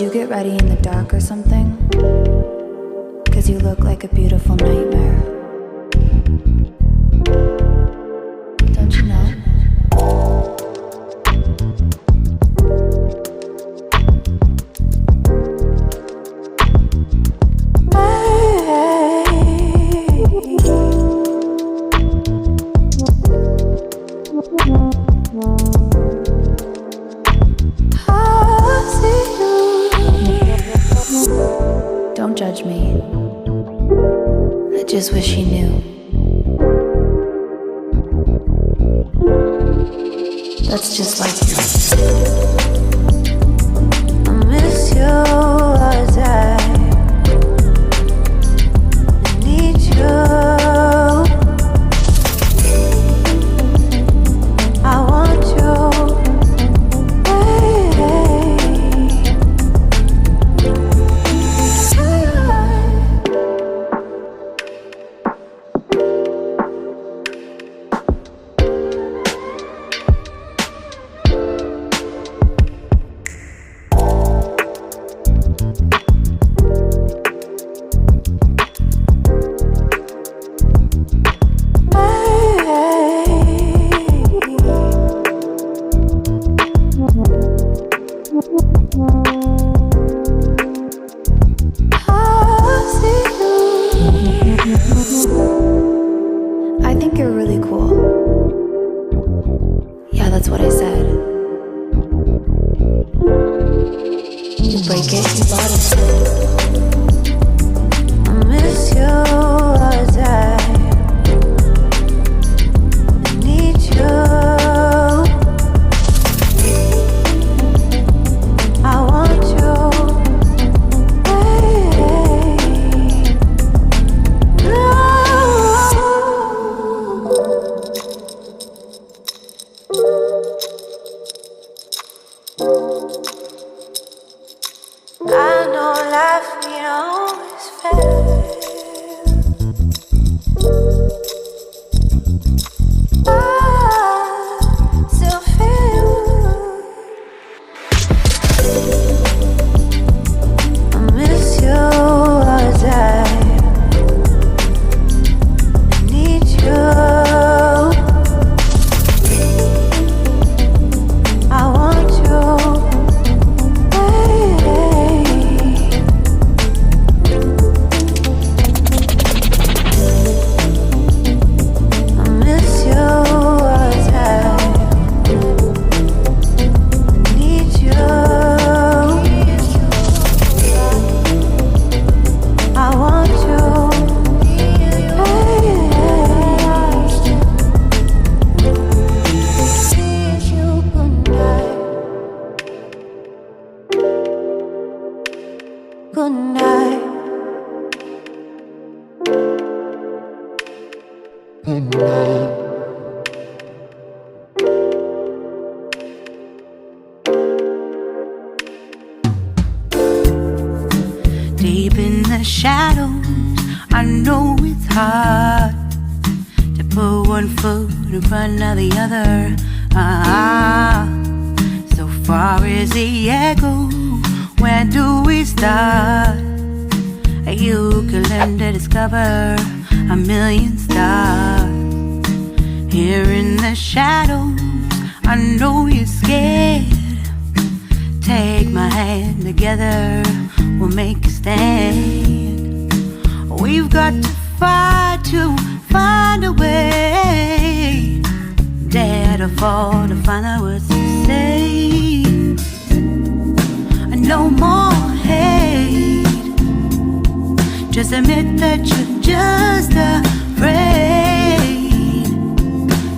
you get ready in the dark or something? 'Cause you look like a beautiful nightmare. Don't you know? Don't judge me. I just wish he knew. That's just like you. I miss you as I need you. I want you. I think you're really cool. Yeah, that's what I said. You break it, you bought it. I miss you as I need you. I want you. I know life ain't always fair. I still feel I miss you as I need you. I want you. Good night. Good night. Deep in the shadows, I know it's hard to put one foot in front of the other. So far as the echo, where do we start? You can learn to discover a million stars. Here in the shadows, I know you're scared. Take my hand, together we'll make a stand. We've got to fight to find a way. Dare to fall to find out what to say. No more hate. Just admit that you're just afraid.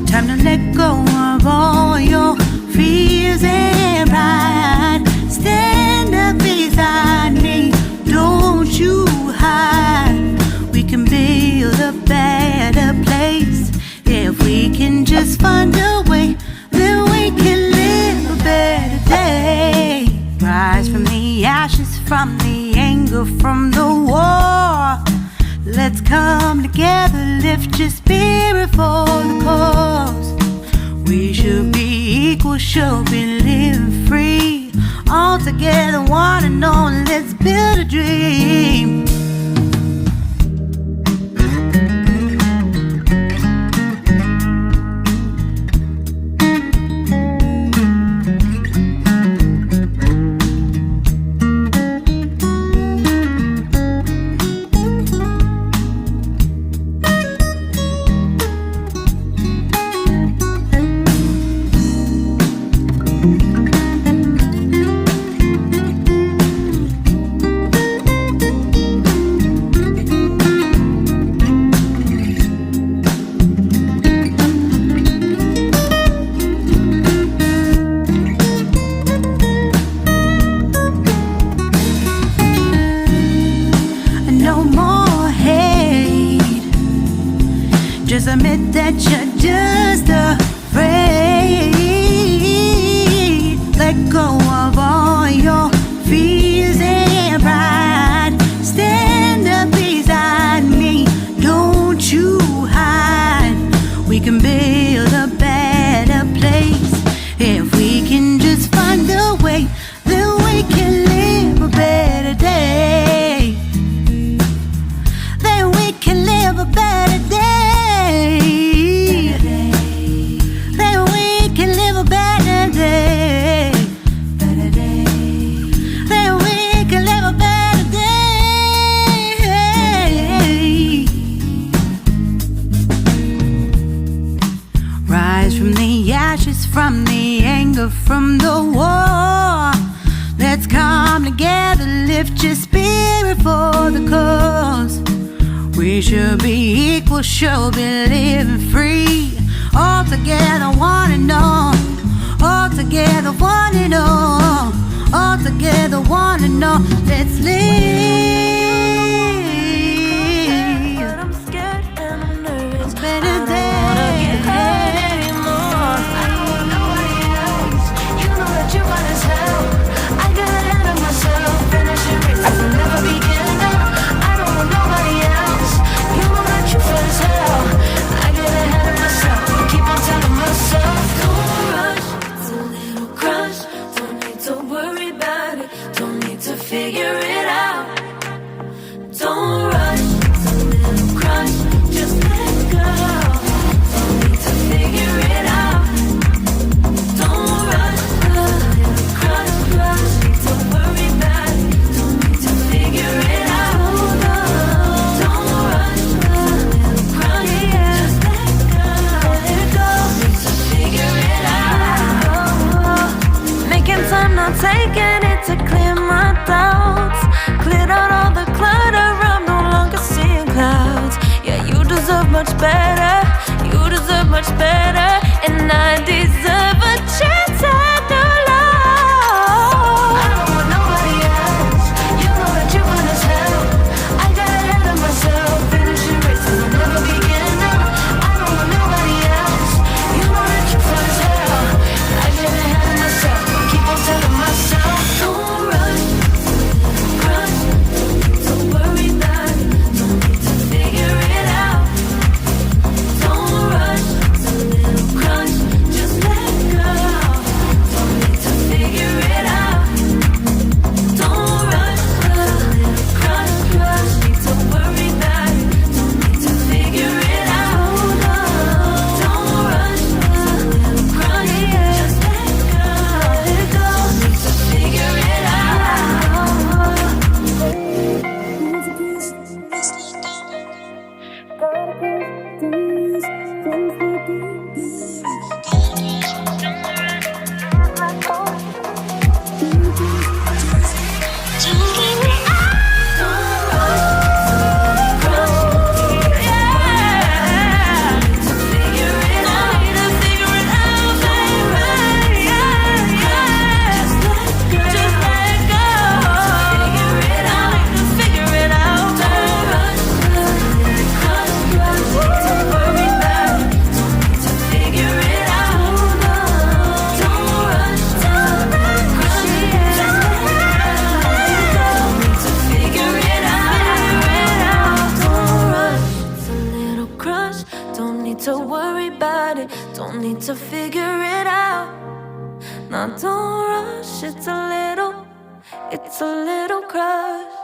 Time to let go of all your fears and pride. Stand up beside me, don't you hide. We can build a better place. If we can just find a way, then we can live a better day. Rise from the ashes, from the anger, from the war. Let's come together, lift your spirit for the cause. We should be equal, should be living free. all together, one and all, let's build a dream. Just admit that you're just afraid. Let go of all your fears and pride. Stand up beside me, don't you hide. We can build a better place if we can just find a way. Then we can live a better day. Then we can live a better day. From the anger, from the war, let's come together, lift your spirit for the cause. We should be equal, should be living free. All together, one and all. All together, one and all. All together, one and all. Let's live. But I'm scared and I'm nervous. Better day. You run as hell. I got ahead of myself. Finishing races will never begin. I don't want nobody else. You know that you feel as hell. I get ahead of myself. Keep on telling myself, don't rush. It's a little crush. Don't need to worry about it. Don't need to figure it out. Don't rush. It's a little crush. Just let go. Don't need to figure it out. Don't rush. I'm taking it to clear my thoughts. Cleared out all the clutter, I'm no longer seeing clouds. Yeah, you deserve much better. You deserve much better. And I deserve a chance at new love. I don't want nobody else. You know that you run as hell. I got ahead of myself. Finishing races will never begin. I don't want nobody else. You know that you feel as hell. I get ahead of myself. Keep on telling myself, don't rush, crush, don't worry about it, don't need to figure it out. Don't rush, it's a little crush, just let go. Don't need to figure it out. Don't rush, it's a little crush, need to worry about it, don't need to figure it out. Don't rush, it's a little crush, just let go. Don't need to figure it out. To worry about it, don't need to figure it out. Now don't rush, it's a little It's a little crush.